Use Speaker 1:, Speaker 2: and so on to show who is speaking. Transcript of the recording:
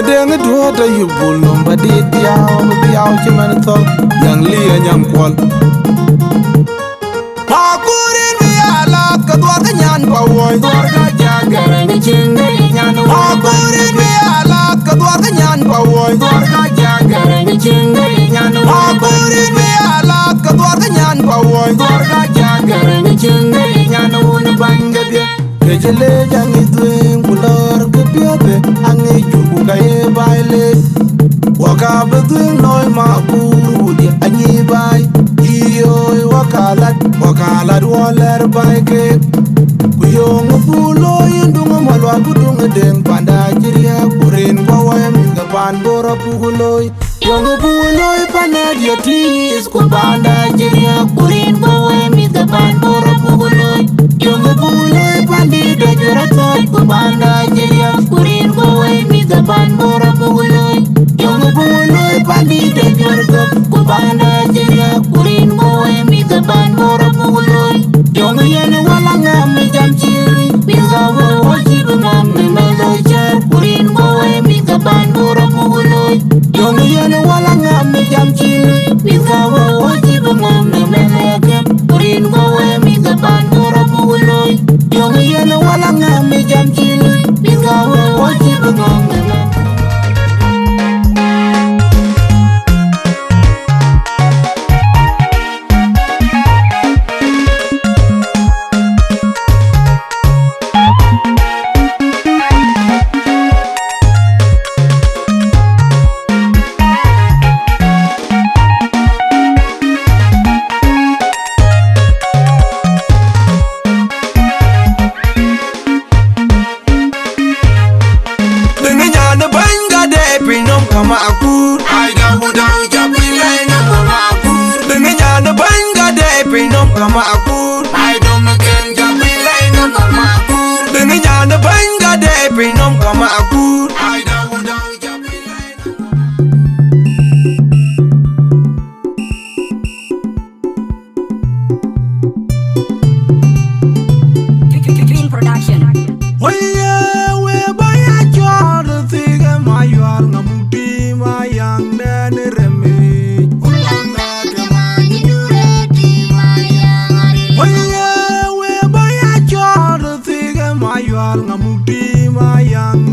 Speaker 1: deng do ta yubul nom ba di diaw ci man tol yang li nyam kwal ma kurin bi ala ka do ka nyan ba woy do ka jagare ni chin ni nyan ma kurin bi ala ka do ka nyan ba woy do ka jagare ni chin ni nyan ma kurin bi ala ka do ka nyan ba woy do ka jagare ni chin ni nyan un banga bi kejele jangi duen kulor ke biode angi jubu kaye baile waka beduen noy ma buru di anyi bai iyo wakalat waler bai ke kuyong bulo yindung malwa budung deng panda jiria kurin bawa minga pan bora puguloy yong buloy panadia tis ku panda jiria kurin bawa minga pan bora puguloy yong buloy pandida juratoy ku panda jiria kurin bawa minga pan bora puguloy yong buloy pandida jurgo ku panda jiria kurin bawa minga pan bora puguloy yong yen walanga mi jam chiri biza wo wajib ngam mi melojar kurin bawa minga pan bora puguloy yong yen walanga mi jam chiri biza wo wajib ngam mi melojar kurin bawa minga pan bora puguloy yong yen walanga mi jam chiri biza wo wajib ngam mi kama akur aida hudang japilai na kama akur dengan ada bangga de pinom kama akur aida makan japilai na kama akur dengan ada bangga de pinom kama akur aida hudang japilai
Speaker 2: Green Production.
Speaker 1: ngamuti mayang